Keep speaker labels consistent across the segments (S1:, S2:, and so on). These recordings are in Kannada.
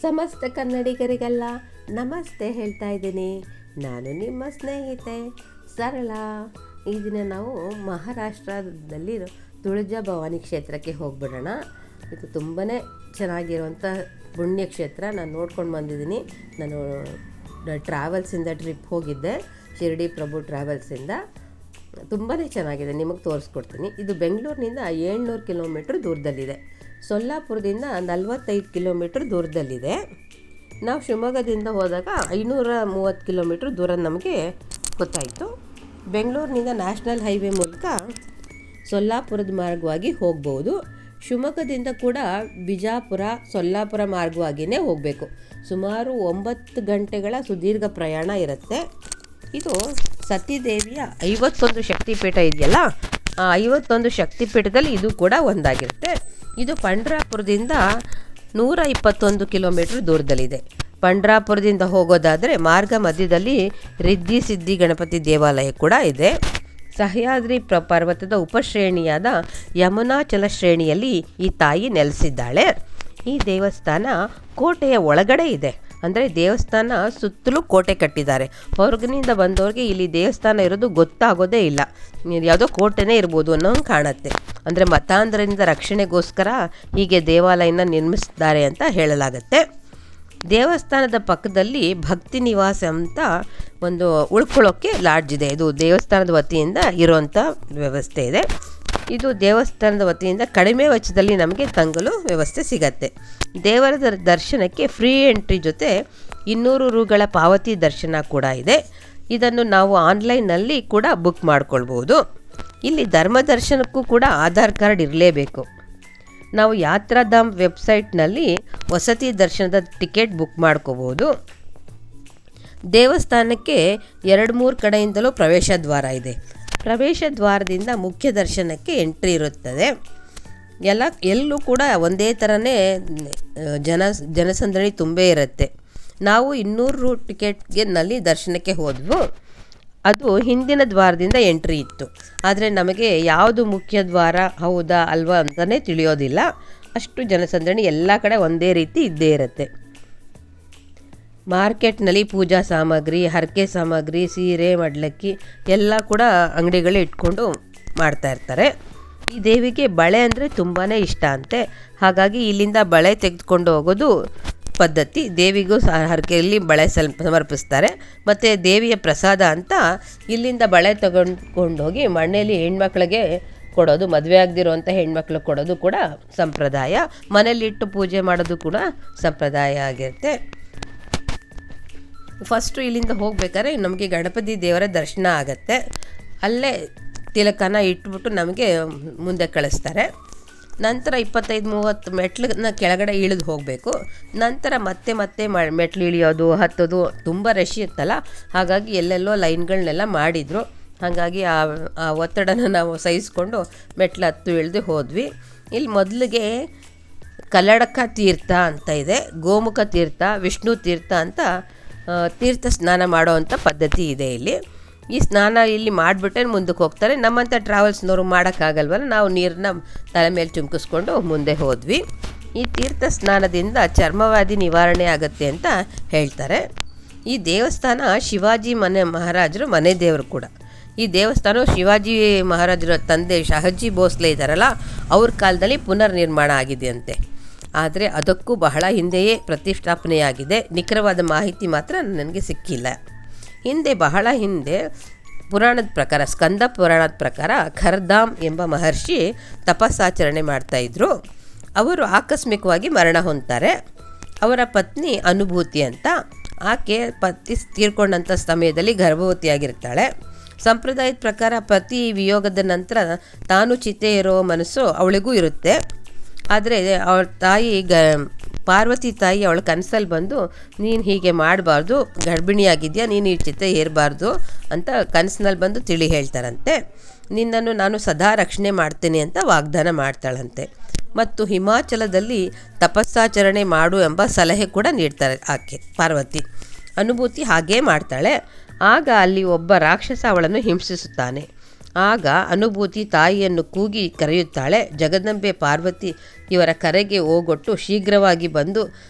S1: ಸಮಸ್ತ ಕನ್ನಡಿಗರಿಗೆಲ್ಲ ನಮಸ್ತೆ ಹೇಳ್ತಾ ಇದ್ದೀನಿ. ನಾನು ನಿಮ್ಮ ಸ್ನೇಹಿತೆ ಸರಳ. ಈ ದಿನ ನಾವು ಮಹಾರಾಷ್ಟ್ರದಲ್ಲಿ ತುಳಜಾಭವಾನಿ ಕ್ಷೇತ್ರಕ್ಕೆ ಹೋಗ್ಬಿಡೋಣ. ಇದು ತುಂಬಾ ಚೆನ್ನಾಗಿರುವಂಥ ಪುಣ್ಯಕ್ಷೇತ್ರ. ನಾನು ನೋಡ್ಕೊಂಡು ಬಂದಿದ್ದೀನಿ. ನಾನು ಟ್ರಾವೆಲ್ಸಿಂದ ಟ್ರಿಪ್ ಹೋಗಿದ್ದೆ, ಶಿರ್ಡಿ ಪ್ರಭು ಟ್ರಾವೆಲ್ಸಿಂದ. ತುಂಬಾ ಚೆನ್ನಾಗಿದೆ, ನಿಮಗೆ ತೋರಿಸ್ಕೊಡ್ತೀನಿ. ಇದು ಬೆಂಗಳೂರಿನಿಂದ 700 ಕಿಲೋಮೀಟ್ರ್ ದೂರದಲ್ಲಿದೆ. ಸೊಲ್ಲಾಪುರದಿಂದ 45 ಕಿಲೋಮೀಟ್ರ್ ದೂರದಲ್ಲಿದೆ. ನಾವು ಶಿವಮೊಗ್ಗದಿಂದ ಹೋದಾಗ 530 ಕಿಲೋಮೀಟ್ರ್ ದೂರ ನಮಗೆ ಗೊತ್ತಾಯಿತು. ಬೆಂಗಳೂರಿನಿಂದ ನ್ಯಾಷನಲ್ ಹೈವೇ ಮೂಲಕ ಸೊಲ್ಲಾಪುರದ ಮಾರ್ಗವಾಗಿ ಹೋಗ್ಬೋದು. ಶಿವಮೊಗ್ಗದಿಂದ ಕೂಡ ಬಿಜಾಪುರ ಸೊಲ್ಲಾಪುರ ಮಾರ್ಗವಾಗಿಯೇ ಹೋಗಬೇಕು. ಸುಮಾರು 9 ಗಂಟೆಗಳ ಸುದೀರ್ಘ ಪ್ರಯಾಣ ಇರುತ್ತೆ. ಇದು ಸತಿದೇವಿಯ 51 ಶಕ್ತಿಪೀಠ ಇದೆಯಲ್ಲ, ಆ 51 ಶಕ್ತಿಪೀಠದಲ್ಲಿ ಇದು ಕೂಡ ಒಂದಾಗಿರುತ್ತೆ. ಇದು ಪಂಡ್ರಾಪುರದಿಂದ 121 ಕಿಲೋಮೀಟ್ರ್ ದೂರದಲ್ಲಿದೆ. ಪಂಡ್ರಾಪುರದಿಂದ ಹೋಗೋದಾದರೆ ಮಾರ್ಗ ಮಧ್ಯದಲ್ಲಿ ರಿದ್ದಿ ಸಿದ್ಧಿ ಗಣಪತಿ ದೇವಾಲಯ ಕೂಡ ಇದೆ. ಸಹ್ಯಾದ್ರಿ ಪರ್ವತದ ಉಪಶ್ರೇಣಿಯಾದ ಯಮುನಾಚಲ ಶ್ರೇಣಿಯಲ್ಲಿ ಈ ತಾಯಿ ನೆಲೆಸಿದ್ದಾಳೆ. ಈ ದೇವಸ್ಥಾನ ಕೋಟೆಯ ಒಳಗಡೆ ಇದೆ. ಅಂದರೆ ದೇವಸ್ಥಾನ ಸುತ್ತಲೂ ಕೋಟೆ ಕಟ್ಟಿದ್ದಾರೆ. ಹೊರಗಿನಿಂದ ಬಂದವ್ರಿಗೆ ಇಲ್ಲಿ ದೇವಸ್ಥಾನ ಇರೋದು ಗೊತ್ತಾಗೋದೇ ಇಲ್ಲ. ಯಾವುದೋ ಕೋಟೆನೇ ಇರ್ಬೋದು ಅನ್ನೋಂಗೆ ಕಾಣುತ್ತೆ. ಅಂದರೆ ಮತಾಂಧರಿಂದ ರಕ್ಷಣೆಗೋಸ್ಕರ ಹೀಗೆ ದೇವಾಲಯನ ನಿರ್ಮಿಸಿದ್ದಾರೆ ಅಂತ ಹೇಳಲಾಗತ್ತೆ. ದೇವಸ್ಥಾನದ ಪಕ್ಕದಲ್ಲಿ ಭಕ್ತಿ ನಿವಾಸ ಅಂತ ಒಂದು ಉಳ್ಕೊಳ್ಳೋಕ್ಕೆ ಲಾಡ್ಜ್ ಇದೆ. ಇದು ದೇವಸ್ಥಾನದ ವತಿಯಿಂದ ಇರುವಂಥ ವ್ಯವಸ್ಥೆ ಇದೆ. ಇದು ದೇವಸ್ಥಾನದ ವತಿಯಿಂದ ಕಡಿಮೆ ವೆಚ್ಚದಲ್ಲಿ ನಮಗೆ ತಂಗಲು ವ್ಯವಸ್ಥೆ ಸಿಗತ್ತೆ. ದೇವರ ದರ್ಶನಕ್ಕೆ ಫ್ರೀ ಎಂಟ್ರಿ ಜೊತೆ 200 ರೂಗಳ ಪಾವತಿ ದರ್ಶನ ಕೂಡ ಇದೆ. ಇದನ್ನು ನಾವು ಆನ್ಲೈನ್ನಲ್ಲಿ ಕೂಡ ಬುಕ್ ಮಾಡ್ಕೊಳ್ಬೋದು. ಇಲ್ಲಿ ಧರ್ಮ ದರ್ಶನಕ್ಕೂ ಕೂಡ ಆಧಾರ್ ಕಾರ್ಡ್ ಇರಲೇಬೇಕು. ನಾವು ಯಾತ್ರಾಧಾಮ್ ವೆಬ್ಸೈಟ್ನಲ್ಲಿ ವಸತಿ ದರ್ಶನದ ಟಿಕೆಟ್ ಬುಕ್ ಮಾಡ್ಕೋಬೋದು. ದೇವಸ್ಥಾನಕ್ಕೆ 2-3 ಕಡೆಯಿಂದಲೂ ಪ್ರವೇಶ ದ್ವಾರ ಇದೆ. ಪ್ರವೇಶ ದ್ವಾರದಿಂದ ಮುಖ್ಯ ದರ್ಶನಕ್ಕೆ ಎಂಟ್ರಿ ಇರುತ್ತದೆ. ಎಲ್ಲೂ ಕೂಡ ಒಂದೇ ಥರನೇ ಜನಸಂದಣಿ ತುಂಬೇ ಇರುತ್ತೆ. ನಾವು 200 ರೂ ಟಿಕೆಟ್ನಲ್ಲಿ ದರ್ಶನಕ್ಕೆ ಹೋದ್ವು. ಅದು ಹಿಂದಿನ ದ್ವಾರದಿಂದ ಎಂಟ್ರಿ ಇತ್ತು. ಆದರೆ ನಮಗೆ ಯಾವುದು ಮುಖ್ಯ ದ್ವಾರ ಹೌದಾ ಅಲ್ವಾ ಅಂತಲೇ ತಿಳಿಯೋದಿಲ್ಲ. ಅಷ್ಟು ಜನಸಂದಣಿ ಎಲ್ಲ ಕಡೆ ಒಂದೇ ರೀತಿ ಇದ್ದೇ ಇರುತ್ತೆ. ಮಾರ್ಕೆಟ್ನಲ್ಲಿ ಪೂಜಾ ಸಾಮಗ್ರಿ, ಹರಕೆ ಸಾಮಗ್ರಿ, ಸೀರೆ, ಮಡ್ಲಕ್ಕಿ ಎಲ್ಲ ಕೂಡ ಅಂಗಡಿಗಳೇ ಇಟ್ಕೊಂಡು ಮಾಡ್ತಾ ಇರ್ತಾರೆ. ಈ ದೇವಿಗೆ ಬಳೆ ಅಂದರೆ ತುಂಬಾ ಇಷ್ಟ ಅಂತೆ. ಹಾಗಾಗಿ ಇಲ್ಲಿಂದ ಬಳೆ ತೆಗೆದುಕೊಂಡು ಹೋಗೋದು ಪದ್ಧತಿ. ದೇವಿಗೂ ಹರಕೆಯಲ್ಲಿ ಬಳೆ ಸಮರ್ಪಿಸ್ತಾರೆ. ಮತ್ತು ದೇವಿಯ ಪ್ರಸಾದ ಅಂತ ಇಲ್ಲಿಂದ ಬಳೆ ತಗೊಂಡು ಹೋಗಿ ಮನೆಯಲ್ಲಿ ಹೆಣ್ಮಕ್ಳಿಗೆ ಕೊಡೋದು, ಮದುವೆ ಆಗದಿರುವಂಥ ಹೆಣ್ಮಕ್ಳಿಗೆ ಕೊಡೋದು ಕೂಡ ಸಂಪ್ರದಾಯ. ಮನೇಲಿಟ್ಟು ಪೂಜೆ ಮಾಡೋದು ಕೂಡ ಸಂಪ್ರದಾಯ ಆಗಿರುತ್ತೆ. ಫಸ್ಟು ಇಲ್ಲಿಂದ ಹೋಗ್ಬೇಕಾದ್ರೆ ನಮಗೆ ಗಣಪತಿ ದೇವರ ದರ್ಶನ ಆಗತ್ತೆ. ಅಲ್ಲೇ ತಿಲಕನ ಇಟ್ಬಿಟ್ಟು ನಮಗೆ ಮುಂದೆ ಕಳಿಸ್ತಾರೆ. ನಂತರ 25-30 ಮೆಟ್ಲನ್ನ ಕೆಳಗಡೆ ಇಳಿದು ಹೋಗಬೇಕು. ನಂತರ ಮತ್ತೆ ಮೆಟ್ಲು ಇಳಿಯೋದು ಹತ್ತೋದು ತುಂಬ ರಶ್ ಇತ್ತಲ್ಲ, ಹಾಗಾಗಿ ಎಲ್ಲೆಲ್ಲೋ ಲೈನ್ಗಳನ್ನೆಲ್ಲ ಮಾಡಿದರು. ಹಾಗಾಗಿ ಆ ಒತ್ತಡನ ನಾವು ಸಹಿಸ್ಕೊಂಡು ಮೆಟ್ಲು ಹತ್ತು ಇಳಿದು ಹೋದ್ವಿ. ಇಲ್ಲಿ ಮೊದಲಿಗೆ ಕಲ್ಲಡಕ ತೀರ್ಥ ಅಂತ ಇದೆ, ಗೋಮುಖ ತೀರ್ಥ, ವಿಷ್ಣು ತೀರ್ಥ ಅಂತ ತೀರ್ಥ ಸ್ನಾನ ಮಾಡೋವಂಥ ಪದ್ಧತಿ ಇದೆ ಇಲ್ಲಿ. ಈ ಸ್ನಾನ ಇಲ್ಲಿ ಮಾಡಿಬಿಟ್ಟೆ ಮುಂದಕ್ಕೆ ಹೋಗ್ತಾರೆ. ನಮ್ಮಂಥ ಟ್ರಾವೆಲ್ಸ್ನವರು ಮಾಡೋಕ್ಕಾಗಲ್ವಲ್ಲ, ನಾವು ನೀರನ್ನ ತಲೆ ಮೇಲೆ ಚುಮ್ಕಿಸ್ಕೊಂಡು ಮುಂದೆ ಹೋದ್ವಿ. ಈ ತೀರ್ಥ ಸ್ನಾನದಿಂದ ಚರ್ಮವ್ಯಾಧಿ ನಿವಾರಣೆ ಆಗುತ್ತೆ ಅಂತ ಹೇಳ್ತಾರೆ. ಈ ದೇವಸ್ಥಾನ ಶಿವಾಜಿ ಮಹಾರಾಜರು ಮನೆ ದೇವರು ಕೂಡ. ಈ ದೇವಸ್ಥಾನ ಶಿವಾಜಿ ಮಹಾರಾಜರ ತಂದೆ ಶಹಜಿ ಭೋಸ್ಲೆ ಇದ್ದಾರಲ್ಲ, ಅವ್ರ ಕಾಲದಲ್ಲಿ ಪುನರ್ ನಿರ್ಮಾಣ ಆಗಿದೆಯಂತೆ. ಆದರೆ ಅದಕ್ಕೂ ಬಹಳ ಹಿಂದೆಯೇ ಪ್ರತಿಷ್ಠಾಪನೆಯಾಗಿದೆ. ನಿಖರವಾದ ಮಾಹಿತಿ ಮಾತ್ರ ನನಗೆ ಸಿಕ್ಕಿಲ್ಲ. ಬಹಳ ಹಿಂದೆ ಪುರಾಣದ ಪ್ರಕಾರ, ಸ್ಕಂದ ಪುರಾಣದ ಪ್ರಕಾರ ಖರ್ಧಾಮ್ ಎಂಬ ಮಹರ್ಷಿ ತಪಸ್ಸಾಚರಣೆ ಮಾಡ್ತಾಯಿದ್ರು. ಅವರು ಆಕಸ್ಮಿಕವಾಗಿ ಮರಣ ಹೊಂದ್ತಾರೆ. ಅವರ ಪತ್ನಿ ಅನುಭೂತಿ ಅಂತ, ಆಕೆ ಪತಿ ತೀರ್ಕೊಂಡಂಥ ಸಮಯದಲ್ಲಿ ಗರ್ಭವತಿಯಾಗಿರ್ತಾಳೆ. ಸಂಪ್ರದಾಯದ ಪ್ರಕಾರ ಪತಿ ವಿಯೋಗದ ನಂತರ ತಾನು ಚಿತೆ ಇರೋ ಮನಸ್ಸು ಅವಳಿಗೂ ಇರುತ್ತೆ. ಆದರೆ ಅವಳ ತಾಯಿ ಪಾರ್ವತಿ ತಾಯಿ ಅವಳ ಕನಸಲ್ಲಿ ಬಂದು, ನೀನು ಹೀಗೆ ಮಾಡಬಾರ್ದು, ಗರ್ಭಿಣಿಯಾಗಿದೆಯಾ, ನೀನು ಈ ಚಿತೆ ಏರಬಾರ್ದು ಅಂತ ಕನಸಿನಲ್ಲಿ ಬಂದು ತಿಳಿ ಹೇಳ್ತಾರಂತೆ. ನಿನ್ನನ್ನು ನಾನು ಸದಾ ರಕ್ಷಣೆ ಮಾಡ್ತೇನೆ ಅಂತ ವಾಗ್ದಾನ ಮಾಡ್ತಾಳಂತೆ. ಮತ್ತು ಹಿಮಾಚಲದಲ್ಲಿ ತಪಸ್ಸಾಚರಣೆ ಮಾಡು ಎಂಬ ಸಲಹೆ ಕೂಡ ನೀಡ್ತಾರೆ ಆಕೆ ಪಾರ್ವತಿ. ಅನುಭೂತಿ ಹಾಗೇ ಮಾಡ್ತಾಳೆ. ಆಗ ಅಲ್ಲಿ ಒಬ್ಬ ರಾಕ್ಷಸ ಅವಳನ್ನು ಹಿಂಸಿಸುತ್ತಾನೆ. ಆಗ ಅನುಭೂತಿ ತಾಯಿಯನ್ನು ಕೂಗಿ ಕರೆಯುತ್ತಾಳೆ. ಜಗದಂಬೆ ಪಾರ್ವತಿ ಇವರ ಕರೆಗೆ ಓಗೊಟ್ಟು ಶೀಘ್ರವಾಗಿ ಬಂದು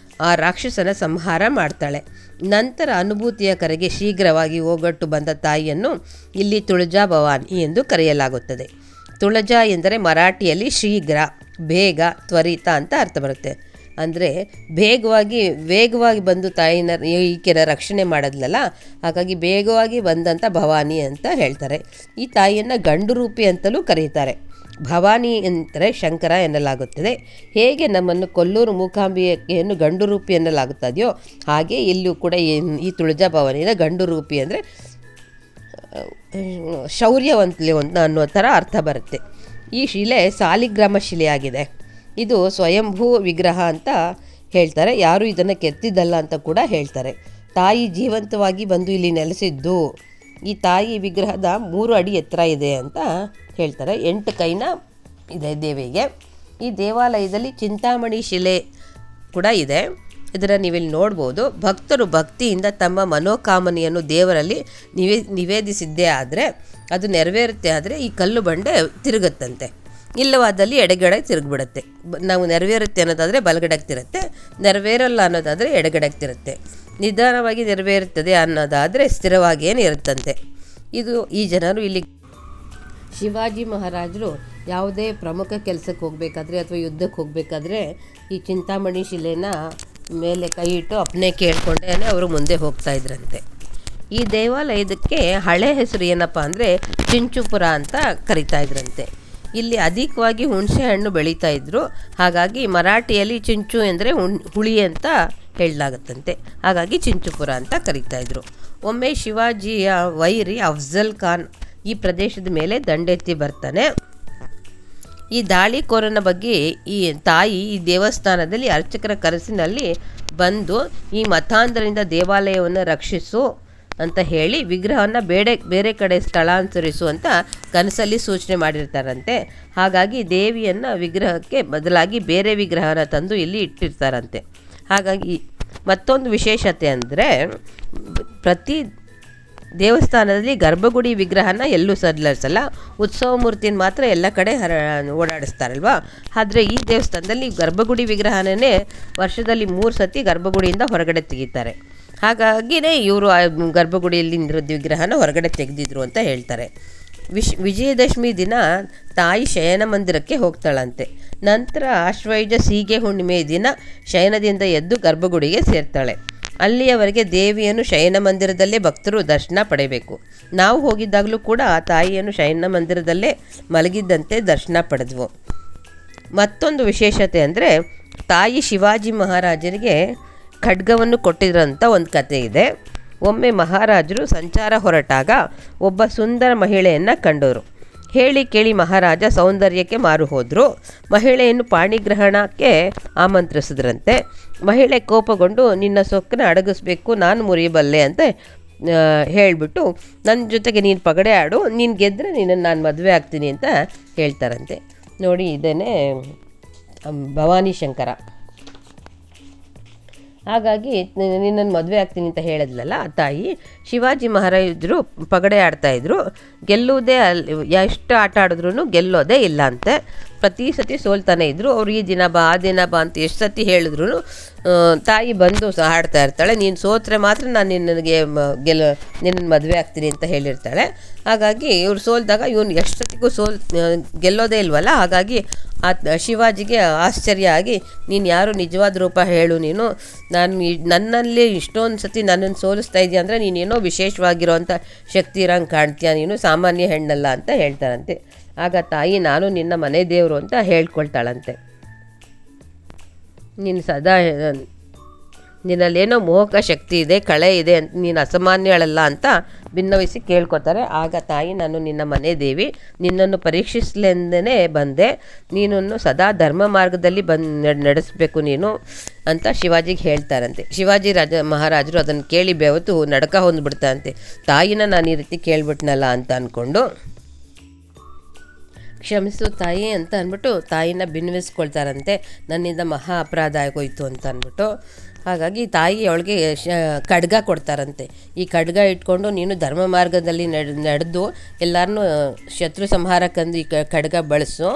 S1: ಆ ರಾಕ್ಷಸನ ಸಂಹಾರ ಮಾಡ್ತಾಳೆ. ನಂತರ ಅನುಭೂತಿಯ ಕರೆಗೆ ಶೀಘ್ರವಾಗಿ ಓಗೊಟ್ಟು ಬಂದ ತಾಯಿಯನ್ನು ಇಲ್ಲಿ ತುಳಜಾ ಭವಾನಿ ಎಂದು ಕರೆಯಲಾಗುತ್ತದೆ. ತುಳಜಾ ಎಂದರೆ ಮರಾಠಿಯಲ್ಲಿ ಶೀಘ್ರ, ಬೇಗ, ತ್ವರಿತ ಅಂತ ಅರ್ಥ ಬರುತ್ತೆ. ಅಂದರೆ ವೇಗವಾಗಿ ಬಂದು ತಾಯಿನ ಈಕೆನ ರಕ್ಷಣೆ ಮಾಡೋದ್ಲಲ್ಲ, ಹಾಗಾಗಿ ಬೇಗವಾಗಿ ಬಂದಂಥ ಭವಾನಿ ಅಂತ ಹೇಳ್ತಾರೆ. ಈ ತಾಯಿಯನ್ನು ಗಂಡು ರೂಪಿ ಅಂತಲೂ ಕರೀತಾರೆ. ಭವಾನಿ ಎಂದರೆ ಶಂಕರ ಎನ್ನಲಾಗುತ್ತದೆ. ಹೇಗೆ ನಮ್ಮನ್ನು ಕೊಲ್ಲೂರು ಮೂಕಾಂಬಿಕೆಯನ್ನು ಗಂಡು ರೂಪಿ ಎನ್ನಲಾಗುತ್ತದೆಯೋ ಹಾಗೆ ಇಲ್ಲೂ ಕೂಡ ಈ ತುಳಜಾ ಭವಾನಿನ ಗಂಡು ರೂಪಿ ಅಂದರೆ ಶೌರ್ಯವಂತಲೆ ಅನ್ನೋ ಥರ ಅರ್ಥ ಬರುತ್ತೆ. ಈ ಶಿಲೆ ಸಾಲಿಗ್ರಾಮ ಶಿಲೆಯಾಗಿದೆ. ಇದು ಸ್ವಯಂಭೂ ವಿಗ್ರಹ ಅಂತ ಹೇಳ್ತಾರೆ. ಯಾರು ಇದನ್ನು ಕೆತ್ತಿದ್ದಲ್ಲ ಅಂತ ಕೂಡ ಹೇಳ್ತಾರೆ. ತಾಯಿ ಜೀವಂತವಾಗಿ ಬಂದು ಇಲ್ಲಿ ನೆಲೆಸಿದ್ದು. ಈ ತಾಯಿ ವಿಗ್ರಹದ 3 ಅಡಿ ಎತ್ತರ ಇದೆ ಅಂತ ಹೇಳ್ತಾರೆ. 8 ಕೈನ ಇದೆ ದೇವಿಗೆ. ಈ ದೇವಾಲಯದಲ್ಲಿ ಚಿಂತಾಮಣಿ ಶಿಲೆ ಕೂಡ ಇದೆ. ಇದನ್ನು ನೀವಿಲ್ಲಿ ನೋಡ್ಬೋದು. ಭಕ್ತರು ಭಕ್ತಿಯಿಂದ ತಮ್ಮ ಮನೋಕಾಮನೆಯನ್ನು ದೇವರಲ್ಲಿ ನಿವೇದಿಸಿದ್ದೇ ಆದರೆ ಅದು ನೆರವೇರುತ್ತೆ. ಆದರೆ ಈ ಕಲ್ಲು ಬಂಡೆ ತಿರುಗುತ್ತಂತೆ. ಇಲ್ಲವಾದಲ್ಲಿ ಎಡಗಡೆಗೆ ತಿರುಗಿಬಿಡುತ್ತೆ. ನಾವು ನೆರವೇರುತ್ತೆ ಅನ್ನೋದಾದರೆ ಬಲಗಡೆಗೆ ತಿರುತ್ತೆ, ನೆರವೇರಲ್ಲ ಅನ್ನೋದಾದರೆ ಎಡಗಡೆಗೆ ತಿರುತ್ತೆ. ನಿಧಾನವಾಗಿ ನೆರವೇರುತ್ತದೆ ಅನ್ನೋದಾದರೆ ಸ್ಥಿರವಾಗಿಯೇ ಇರುತ್ತಂತೆ. ಈ ಜನರು ಇಲ್ಲಿ ಶಿವಾಜಿ ಮಹಾರಾಜರು ಯಾವುದೇ ಪ್ರಮುಖ ಕೆಲಸಕ್ಕೆ ಹೋಗಬೇಕಾದ್ರೆ ಅಥವಾ ಯುದ್ಧಕ್ಕೆ ಹೋಗಬೇಕಾದ್ರೆ ಈ ಚಿಂತಾಮಣಿ ಶಿಲೆನ ಮೇಲೆ ಕೈ ಇಟ್ಟು ಅಪ್ಪನೆ ಕೇಳಿಕೊಂಡೇ ಅವರು ಮುಂದೆ ಹೋಗ್ತಾ ಇದ್ರಂತೆ. ಈ ದೇವಾಲಯದಕ್ಕೆ ಹಳೆ ಹೆಸರು ಏನಪ್ಪ ಅಂದರೆ ಚಿಂಚುಪುರ ಅಂತ ಕರಿತಾ ಇದ್ರಂತೆ. ಇಲ್ಲಿ ಅಧಿಕವಾಗಿ ಹುಣಸೆ ಹಣ್ಣು ಬೆಳೀತಾ ಇದ್ದರು. ಹಾಗಾಗಿ ಮರಾಠಿಯಲ್ಲಿ ಚಿಂಚು ಎಂದರೆ ಹುಳಿ ಅಂತ ಹೇಳಲಾಗುತ್ತಂತೆ. ಹಾಗಾಗಿ ಚಿಂಚುಪುರ ಅಂತ ಕರೀತಾ ಇದ್ರು. ಒಮ್ಮೆ ಶಿವಾಜಿಯ ವೈರಿ ಅಫ್ಜಲ್ ಖಾನ್ ಈ ಪ್ರದೇಶದ ಮೇಲೆ ದಂಡೆತ್ತಿ ಬರ್ತಾನೆ. ಈ ದಾಳಿಕೋರನ ಬಗ್ಗೆ ಈ ತಾಯಿ ಈ ದೇವಸ್ಥಾನದಲ್ಲಿ ಅರ್ಚಕರ ಕನಸಿನಲ್ಲಿ ಬಂದು ಈ ಮತಾಂಧರಿಂದ ದೇವಾಲಯವನ್ನು ರಕ್ಷಿಸು ಅಂತ ಹೇಳಿ ವಿಗ್ರಹವನ್ನು ಬೇರೆ ಕಡೆ ಸ್ಥಳಾಂತರಿಸು ಅಂತ ಕನಸಲ್ಲಿ ಸೂಚನೆ ಮಾಡಿರ್ತಾರಂತೆ. ಹಾಗಾಗಿ ದೇವಿಯನ್ನು ವಿಗ್ರಹಕ್ಕೆ ಬದಲಾಗಿ ಬೇರೆ ವಿಗ್ರಹನ ತಂದು ಇಲ್ಲಿ ಇಟ್ಟಿರ್ತಾರಂತೆ. ಹಾಗಾಗಿ ಮತ್ತೊಂದು ವಿಶೇಷತೆ ಅಂದರೆ ಪ್ರತಿ ದೇವಸ್ಥಾನದಲ್ಲಿ ಗರ್ಭಗುಡಿ ವಿಗ್ರಹನ ಎಲ್ಲೂ ಸಡಿಲಿಸಲ್ಲ. ಉತ್ಸವ ಮೂರ್ತಿನ ಮಾತ್ರ ಎಲ್ಲ ಕಡೆ ಓಡಾಡಿಸ್ತಾರಲ್ವ. ಆದರೆ ಈ ದೇವಸ್ಥಾನದಲ್ಲಿ ಗರ್ಭಗುಡಿ ವಿಗ್ರಹನೇ ವರ್ಷದಲ್ಲಿ 3 ಸತಿ ಗರ್ಭಗುಡಿಯಿಂದ ಹೊರಗಡೆ ತೆಗಿತಾರೆ. ಹಾಗಾಗಿನೇ ಇವರು ಗರ್ಭಗುಡಿಯಲ್ಲಿ ನಿಂತಿರೋದು ವಿಗ್ರಹನ ಹೊರಗಡೆ ತೆಗೆದಿದ್ರು ಅಂತ ಹೇಳ್ತಾರೆ. ವಿಜಯದಶಮಿ ದಿನ ತಾಯಿ ಶಯನ ಮಂದಿರಕ್ಕೆ ಹೋಗ್ತಾಳಂತೆ. ನಂತರ ಆಶ್ವಯುಜ ಸೀಗೆ ಹುಣ್ಣಿಮೆ ದಿನ ಶಯನದಿಂದ ಎದ್ದು ಗರ್ಭಗುಡಿಗೆ ಸೇರ್ತಾಳೆ. ಅಲ್ಲಿಯವರೆಗೆ ದೇವಿಯನ್ನು ಶಯನ ಮಂದಿರದಲ್ಲೇ ಭಕ್ತರು ದರ್ಶನ ಪಡೆಯಬೇಕು. ನಾವು ಹೋಗಿದ್ದಾಗಲೂ ಕೂಡ ಆ ತಾಯಿಯನ್ನು ಶಯನ ಮಂದಿರದಲ್ಲೇ ಮಲಗಿದ್ದಂತೆ ದರ್ಶನ ಪಡೆದ್ವು. ಮತ್ತೊಂದು ವಿಶೇಷತೆ ಅಂದರೆ ತಾಯಿ ಶಿವಾಜಿ ಮಹಾರಾಜರಿಗೆ ಖಡ್ಗವನ್ನು ಕೊಟ್ಟಿರೋಂಥ ಒಂದು ಕಥೆ ಇದೆ. ಒಮ್ಮೆ ಮಹಾರಾಜರು ಸಂಚಾರ ಹೊರಟಾಗ ಒಬ್ಬ ಸುಂದರ ಮಹಿಳೆಯನ್ನು ಕಂಡರು. ಹೇಳಿ ಕೇಳಿ ಮಹಾರಾಜ ಸೌಂದರ್ಯಕ್ಕೆ ಮಾರು ಹೋದರು. ಮಹಿಳೆಯನ್ನು ಪಾಣಿಗ್ರಹಣಕ್ಕೆ ಆಮಂತ್ರಿಸಿದ್ರಂತೆ. ಮಹಿಳೆ ಕೋಪಗೊಂಡು ನಿನ್ನ ಸೊಕ್ಕನ್ನು ಅಡಗಿಸ್ಬೇಕು, ನಾನು ಮುರಿಯಬಲ್ಲೆ ಅಂತ ಹೇಳಿಬಿಟ್ಟು ನನ್ನ ಜೊತೆಗೆ ನೀನು ಪಗಡೆ ಆಡು, ನೀನು ಗೆದ್ದರೆ ನಿನ್ನನ್ನು ನಾನು ಮದುವೆ ಆಗ್ತೀನಿ ಅಂತ ಹೇಳ್ತಾರಂತೆ. ನೋಡಿ, ಇದೇನೇ ಭವಾನಿ ಶಂಕರ. ಹಾಗಾಗಿ ನಿನ್ನನ್ನು ಮದುವೆ ಆಗ್ತೀನಿ ಅಂತ ಹೇಳಿದ್ಲಲ್ಲ ಆ ತಾಯಿ. ಶಿವಾಜಿ ಮಹಾರಾಜರು ಪಗಡೆ ಆಡ್ತಾಯಿದ್ರು. ಗೆಲ್ಲುವುದೇ ಎಷ್ಟು ಆಟ ಆಡಿದ್ರೂ ಗೆಲ್ಲೋದೇ ಇಲ್ಲ ಅಂತೆ. ಪ್ರತಿ ಸತಿ ಸೋಲ್ತಾನೆ ಇದ್ದರು. ಅವ್ರು ಈ ದಿನ ಬಾ ಆ ದಿನ ಬಾ ಅಂತ ಎಷ್ಟು ಸತಿ ಹೇಳಿದ್ರು ತಾಯಿ ಬಂದು ಹಾಡ್ತಾ ಇರ್ತಾಳೆ. ನೀನು ಸೋತ್ರೆ ಮಾತ್ರ ನಾನು ನಿನ್ನನ್ನು ಮದುವೆ ಆಗ್ತೀನಿ ಅಂತ ಹೇಳಿರ್ತಾಳೆ. ಹಾಗಾಗಿ ಇವ್ರು ಸೋಲ್ದಾಗ ಇವನು ಎಷ್ಟು ಸತಿಗೂ ಗೆಲ್ಲೋದೇ ಇಲ್ವಲ್ಲ. ಹಾಗಾಗಿ ಆ ಶಿವಾಜಿಗೆ ಆಶ್ಚರ್ಯ ಆಗಿ, ನೀನು ಯಾರು ನಿಜವಾದ ರೂಪ ಹೇಳು, ನೀನು ನನ್ನಲ್ಲಿ ಇಷ್ಟೊಂದು ಸತಿ ನನ್ನನ್ನು ಸೋಲಿಸ್ತಾ ಇದೆಯಾ ಅಂದರೆ ನೀನೇನೋ ವಿಶೇಷವಾಗಿರೋಂಥ ಶಕ್ತಿ ಇರೋಂಗೆ ಕಾಣ್ತೀಯ, ನೀನು ಸಾಮಾನ್ಯ ಹೆಣ್ಣಲ್ಲ ಅಂತ ಹೇಳ್ತಾರಂತೆ. ಆಗ ತಾಯಿ ನಾನು ನಿನ್ನ ಮನೆ ದೇವರು ಅಂತ ಹೇಳ್ಕೊಳ್ತಾಳಂತೆ. ನೀನು ಸದಾ ನಿನ್ನಲ್ಲೇನೋ ಮೋಹಕ ಶಕ್ತಿ ಇದೆ, ಕಳೆ ಇದೆ ಅಂತ, ನೀನು ಅಸಾಮಾನ್ಯಳಲ್ಲ ಅಂತ ಭಿನ್ನವಿಸಿ ಕೇಳ್ಕೊತಾರೆ. ಆಗ ತಾಯಿ ನಾನು ನಿನ್ನ ಮನೆ ದೇವಿ, ನಿನ್ನನ್ನು ಪರೀಕ್ಷಿಸಲೆಂದೇ ಬಂದೆ, ನೀನನ್ನು ಸದಾ ಧರ್ಮ ಮಾರ್ಗದಲ್ಲಿ ನಡೆಸಬೇಕು ನೀನು ಅಂತ ಶಿವಾಜಿಗೆ ಹೇಳ್ತಾರಂತೆ. ಶಿವಾಜಿ ಮಹಾರಾಜರು ಅದನ್ನು ಕೇಳಿ ಬೆವತು ನಡಕ ಹೊಂದ್ಬಿಡ್ತಾರಂತೆ. ತಾಯಿನ ನಾನು ಈ ರೀತಿ ಕೇಳ್ಬಿಟ್ನಲ್ಲ ಅಂತ ಅಂದ್ಕೊಂಡು ಕ್ಷಮಿಸು ತಾಯಿ ಅಂತ ಅಂದ್ಬಿಟ್ಟು ತಾಯಿನ ಬಿನ್ನವಿಸ್ಕೊಳ್ತಾರಂತೆ, ನನ್ನಿಂದ ಮಹಾ ಅಪರಾಧ ಆಗೋಯ್ತು ಅಂತ ಅಂದ್ಬಿಟ್ಟು. ಹಾಗಾಗಿ ತಾಯಿ ಅವಳಿಗೆ ಖಡ್ಗ ಕೊಡ್ತಾರಂತೆ. ಈ ಖಡ್ಗ ಇಟ್ಕೊಂಡು ನೀನು ಧರ್ಮ ಮಾರ್ಗದಲ್ಲಿ ನಡೆದು ಎಲ್ಲರನ್ನೂ ಶತ್ರು ಸಂಹಾರಕ್ಕಂದು ಈ ಖಡ್ಗ ಬಳಸು,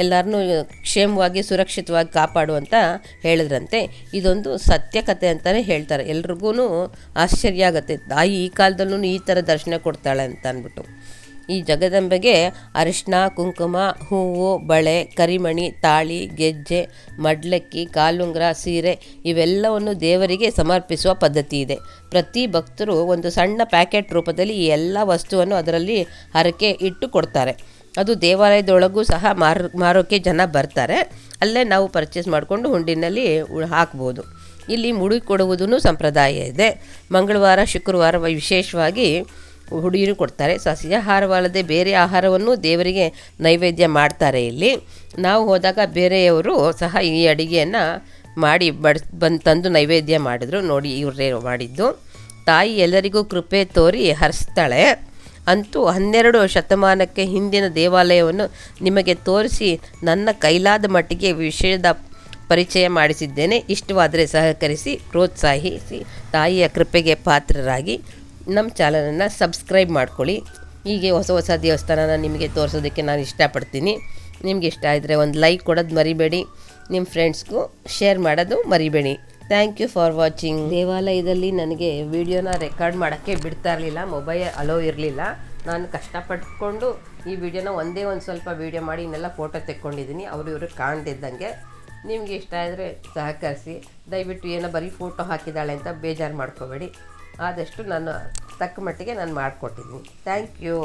S1: ಎಲ್ಲರನ್ನೂ ಕ್ಷೇಮವಾಗಿ ಸುರಕ್ಷಿತವಾಗಿ ಕಾಪಾಡು ಅಂತ ಹೇಳಿದ್ರಂತೆ. ಇದೊಂದು ಸತ್ಯ ಕಥೆ ಅಂತಲೇ ಹೇಳ್ತಾರೆ. ಎಲ್ರಿಗೂ ಆಶ್ಚರ್ಯ ಆಗುತ್ತೆ, ತಾಯಿ ಈ ಕಾಲದಲ್ಲೂ ಈ ಥರ ದರ್ಶನ ಕೊಡ್ತಾಳೆ ಅಂತ ಅಂದ್ಬಿಟ್ಟು. ಈ ಜಗದಂಬೆಗೆ ಅರಿಶಿನ, ಕುಂಕುಮ, ಹೂವು, ಬಳೆ, ಕರಿಮಣಿ, ತಾಳಿ, ಗೆಜ್ಜೆ, ಮಡ್ಲಕ್ಕಿ, ಕಾಲುಂಗುರ, ಸೀರೆ ಇವೆಲ್ಲವನ್ನು ದೇವರಿಗೆ ಸಮರ್ಪಿಸುವ ಪದ್ಧತಿ ಇದೆ. ಪ್ರತಿ ಭಕ್ತರು ಒಂದು ಸಣ್ಣ ಪ್ಯಾಕೆಟ್ ರೂಪದಲ್ಲಿ ಈ ಎಲ್ಲ ವಸ್ತುವನ್ನು ಅದರಲ್ಲಿ ಹರಕೆ ಇಟ್ಟು ಕೊಡ್ತಾರೆ. ಅದು ದೇವಾಲಯದೊಳಗೂ ಸಹ ಮಾರೋಕ್ಕೆ ಜನ ಬರ್ತಾರೆ. ಅಲ್ಲೇ ನಾವು ಪರ್ಚೇಸ್ ಮಾಡಿಕೊಂಡು ಹುಂಡಿನಲ್ಲಿ ಹಾಕ್ಬೋದು. ಇಲ್ಲಿ ಮುಡಿ ಕೊಡುವುದೂ ಸಂಪ್ರದಾಯ ಇದೆ. ಮಂಗಳವಾರ, ಶುಕ್ರವಾರ ವಿಶೇಷವಾಗಿ ಹುಡುಗಿರು ಕೊಡ್ತಾರೆ. ಸಸ್ಯಾಹಾರವಲ್ಲದೆ ಬೇರೆ ಆಹಾರವನ್ನು ದೇವರಿಗೆ ನೈವೇದ್ಯ ಮಾಡ್ತಾರೆ. ಇಲ್ಲಿ ನಾವು ಹೋದಾಗ ಬೇರೆಯವರು ಸಹ ಈ ಅಡಿಗೆಯನ್ನು ಮಾಡಿ ತಂದು ನೈವೇದ್ಯ ಮಾಡಿದ್ರು. ನೋಡಿ ಇವರೇ ಮಾಡಿದ್ದು. ತಾಯಿ ಎಲ್ಲರಿಗೂ ಕೃಪೆ ತೋರಿ ಹರಿಸ್ತಾಳೆ. ಅಂತೂ 12 ಶತಮಾನಕ್ಕೆ ಹಿಂದಿನ ದೇವಾಲಯವನ್ನು ನಿಮಗೆ ತೋರಿಸಿ ನನ್ನ ಕೈಲಾದ ಮಟ್ಟಿಗೆ ವಿಷಯದ ಪರಿಚಯ ಮಾಡಿಸಿದ್ದೇನೆ. ಇಷ್ಟವಾದರೆ ಸಹಕರಿಸಿ, ಪ್ರೋತ್ಸಾಹಿಸಿ, ತಾಯಿಯ ಕೃಪೆಗೆ ಪಾತ್ರರಾಗಿ ನಮ್ಮ ಚಾನಲನ್ನು ಸಬ್ಸ್ಕ್ರೈಬ್ ಮಾಡ್ಕೊಳ್ಳಿ. ಹೀಗೆ ಹೊಸ ಹೊಸ ದೇವಸ್ಥಾನನ ನಿಮಗೆ ತೋರಿಸೋದಕ್ಕೆ ನಾನು ಇಷ್ಟಪಡ್ತೀನಿ. ನಿಮ್ಗೆ ಇಷ್ಟ ಆಗಿದ್ರೆ ಒಂದು ಲೈಕ್ ಕೊಡೋದು ಮರಿಬೇಡಿ, ನಿಮ್ಮ ಫ್ರೆಂಡ್ಸ್ಗೂ ಶೇರ್ ಮಾಡೋದು ಮರಿಬೇಡಿ. Thank you for watching. ದೇವಾಲಯದಲ್ಲಿ ನನಗೆ ವಿಡಿಯೋನ ರೆಕಾರ್ಡ್ ಮಾಡೋಕ್ಕೆ ಬಿಡ್ತಾ ಇರಲಿಲ್ಲ, ಮೊಬೈಲ್ ಅಲೋ ಇರಲಿಲ್ಲ. ನಾನು ಕಷ್ಟಪಟ್ಕೊಂಡು ಈ ವಿಡಿಯೋನ ಒಂದೇ ಸ್ವಲ್ಪ ವಿಡಿಯೋ ಮಾಡಿ ಇನ್ನೆಲ್ಲ ಫೋಟೋ ತೆಕ್ಕೊಂಡಿದ್ದೀನಿ, ಇವರು ಕಾಣ್ದಿದ್ದಂಗೆ. ನಿಮಗೆ ಇಷ್ಟ ಆದರೆ ಸಹಕರಿಸಿ. ದಯವಿಟ್ಟು ಏನೋ ಬರೀ ಫೋಟೋ ಹಾಕಿದ್ದಾಳೆ ಅಂತ ಬೇಜಾರು ಮಾಡ್ಕೋಬೇಡಿ. ಆದಷ್ಟು ನಾನು ತಕ್ಕ ಮಟ್ಟಿಗೆ ನಾನು ಮಾಡಿಕೊಟ್ಟಿದ್ದೀನಿ. Thank you.